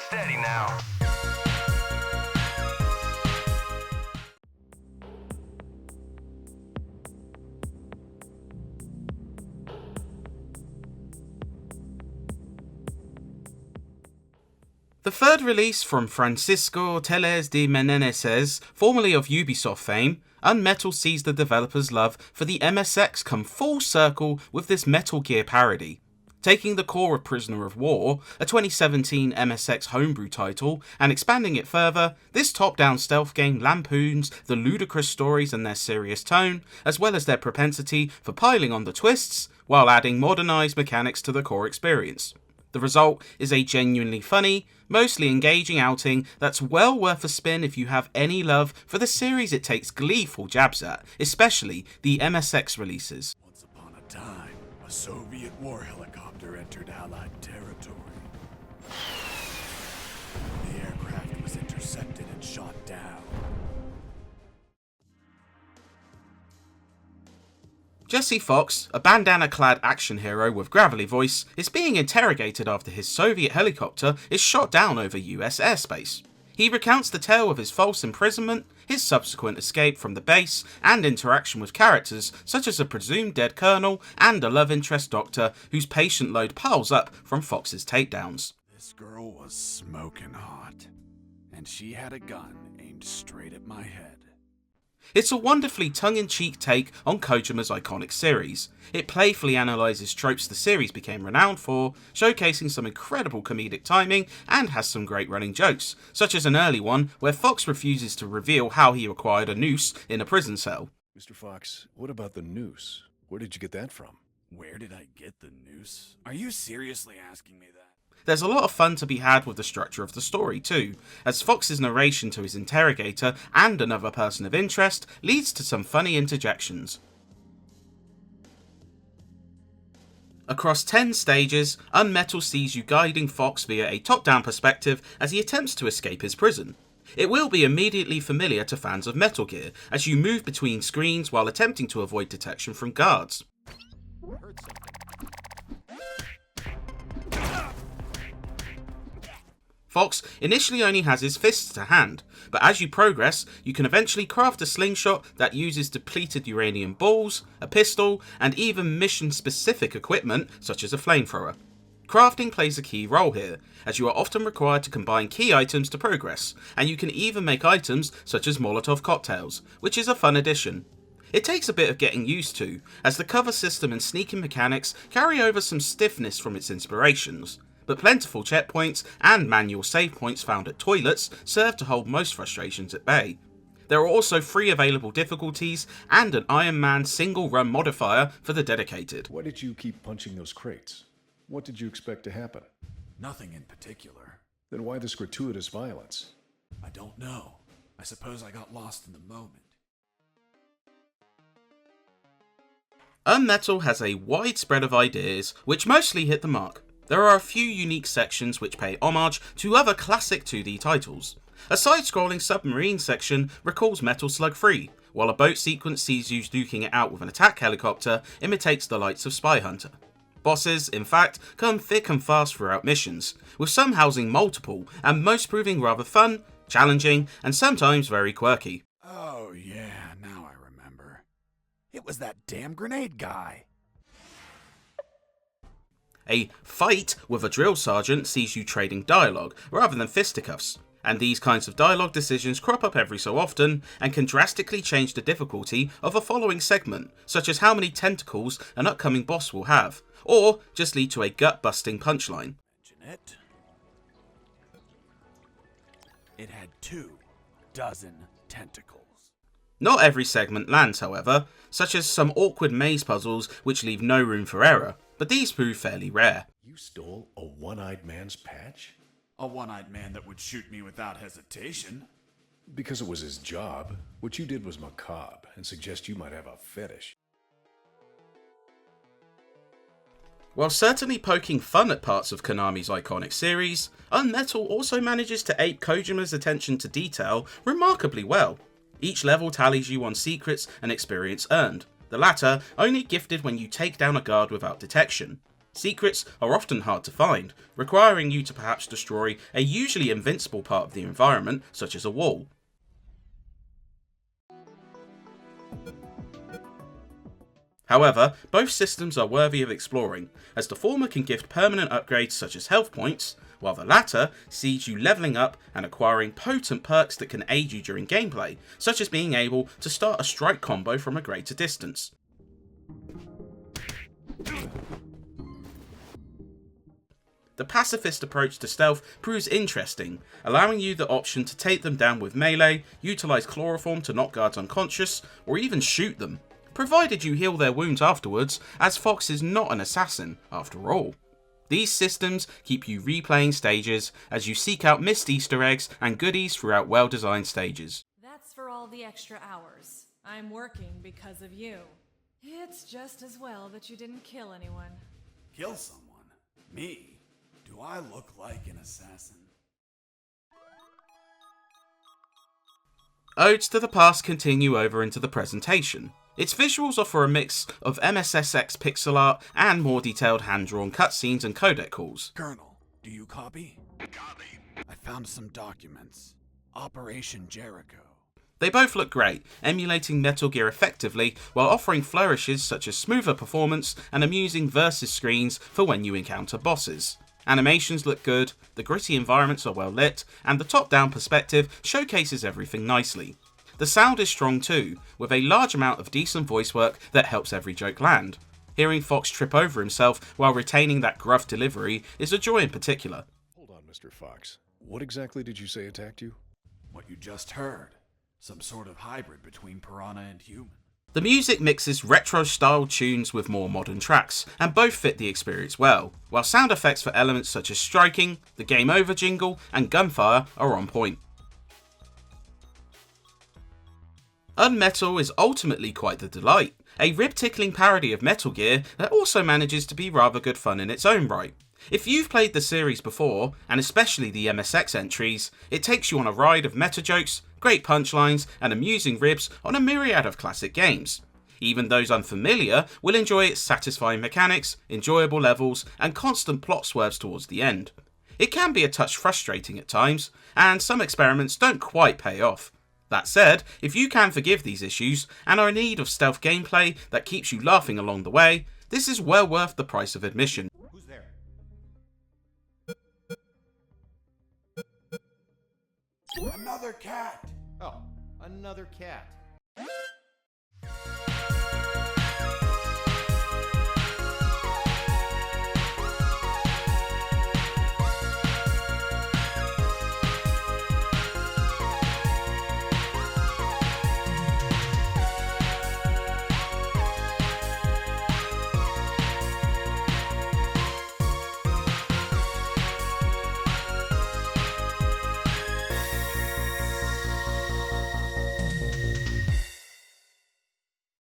Steady now. The third release from Francisco Teles de Meneses, formerly of Ubisoft fame, UnMetal sees the developer's love for the MSX come full circle with this Metal Gear parody. Taking the core of Prisoner of War, a 2017 MSX homebrew title, and expanding it further, this top-down stealth game lampoons the ludicrous stories and their serious tone, as well as their propensity for piling on the twists, while adding modernised mechanics to the core experience. The result is a genuinely funny, mostly engaging outing that's well worth a spin if you have any love for the series it takes gleeful jabs at, especially the MSX releases. Once upon a time, a Soviet war helicopter entered Allied territory. The aircraft was intercepted and shot down. Jesse Fox, a bandana-clad action hero with gravelly voice, is being interrogated after his Soviet helicopter is shot down over US airspace. He recounts the tale of his false imprisonment, his subsequent escape from the base, and interaction with characters such as a presumed dead colonel and a love interest doctor whose patient load piles up from Fox's takedowns. This girl was smoking hot, and she had a gun aimed straight at my head. It's a wonderfully tongue-in-cheek take on Kojima's iconic series. It playfully analyses tropes the series became renowned for, showcasing some incredible comedic timing and has some great running jokes, such as an early one where Fox refuses to reveal how he acquired a noose in a prison cell. Mr. Fox, what about the noose? Where did you get that from? Where did I get the noose? Are you seriously asking me that? There's a lot of fun to be had with the structure of the story too, as Fox's narration to his interrogator and another person of interest leads to some funny interjections. Across 10 stages, UnMetal sees you guiding Fox via a top-down perspective as he attempts to escape his prison. It will be immediately familiar to fans of Metal Gear, as you move between screens while attempting to avoid detection from guards. Fox initially only has his fists to hand, but as you progress, you can eventually craft a slingshot that uses depleted uranium balls, a pistol, and even mission-specific equipment such as a flamethrower. Crafting plays a key role here, as you are often required to combine key items to progress, and you can even make items such as Molotov cocktails, which is a fun addition. It takes a bit of getting used to, as the cover system and sneaking mechanics carry over some stiffness from its inspirations, but plentiful checkpoints and manual save points found at toilets serve to hold most frustrations at bay. There are also 3 available difficulties and an Iron Man single run modifier for the dedicated. Why did you keep punching those crates? What did you expect to happen? Nothing in particular. Then why this gratuitous violence? I don't know. I suppose I got lost in the moment. UnMetal has a wide spread of ideas, which mostly hit the mark. There are a few unique sections which pay homage to other classic 2D titles. A side-scrolling submarine section recalls Metal Slug 3, while a boat sequence sees you duking it out with an attack helicopter imitates the lights of Spy Hunter. Bosses, in fact, come thick and fast throughout missions, with some housing multiple and most proving rather fun, challenging, and sometimes very quirky. Oh yeah, now I remember. It was that damn grenade guy. A fight with a drill sergeant sees you trading dialogue rather than fisticuffs, and these kinds of dialogue decisions crop up every so often and can drastically change the difficulty of a following segment, such as how many tentacles an upcoming boss will have, or just lead to a gut-busting punchline. Jeanette? It had 24 tentacles. Not every segment lands, however, such as some awkward maze puzzles which leave no room for error, but these prove fairly rare. You stole a one-eyed man's patch? A one-eyed man that would shoot me without hesitation. Because it was his job. What you did was macabre and suggest you might have a fetish. While certainly poking fun at parts of Konami's iconic series, UnMetal also manages to ape Kojima's attention to detail remarkably well. Each level tallies you on secrets and experience earned, the latter only gifted when you take down a guard without detection. Secrets are often hard to find, requiring you to perhaps destroy a usually invincible part of the environment, such as a wall. However, both systems are worthy of exploring, as the former can gift permanent upgrades such as health points, while the latter sees you leveling up and acquiring potent perks that can aid you during gameplay, such as being able to start a strike combo from a greater distance. The pacifist approach to stealth proves interesting, allowing you the option to take them down with melee, utilise chloroform to knock guards unconscious, or even shoot them, provided you heal their wounds afterwards, as Fox is not an assassin after all. These systems keep you replaying stages as you seek out missed Easter eggs and goodies throughout well-designed stages. That's for all the extra hours. I'm working because of you. It's just as well that you didn't kill anyone. Kill someone? Me? Do I look like an assassin? Odes to the past continue over into the presentation. Its visuals offer a mix of MSSX pixel art and more detailed hand-drawn cutscenes and codec calls. Colonel, do you copy? Copy. I found some documents. Operation Jericho. They both look great, emulating Metal Gear effectively while offering flourishes such as smoother performance and amusing versus screens for when you encounter bosses. Animations look good, the gritty environments are well lit, and the top-down perspective showcases everything nicely. The sound is strong too, with a large amount of decent voice work that helps every joke land. Hearing Fox trip over himself while retaining that gruff delivery is a joy in particular. Hold on, Mr. Fox. What exactly did you say attacked you? What you just heard. Some sort of hybrid between piranha and human. The music mixes retro-style tunes with more modern tracks, and both fit the experience well, while sound effects for elements such as striking, the game over jingle, and gunfire are on point. UnMetal is ultimately quite the delight, a rib-tickling parody of Metal Gear that also manages to be rather good fun in its own right. If you've played the series before, and especially the MSX entries, it takes you on a ride of meta jokes, great punchlines, and amusing ribs on a myriad of classic games. Even those unfamiliar will enjoy its satisfying mechanics, enjoyable levels, and constant plot swerves towards the end. It can be a touch frustrating at times, and some experiments don't quite pay off. That said, if you can forgive these issues, and are in need of stealth gameplay that keeps you laughing along the way, this is well worth the price of admission. Who's there? Another cat! Oh, another cat.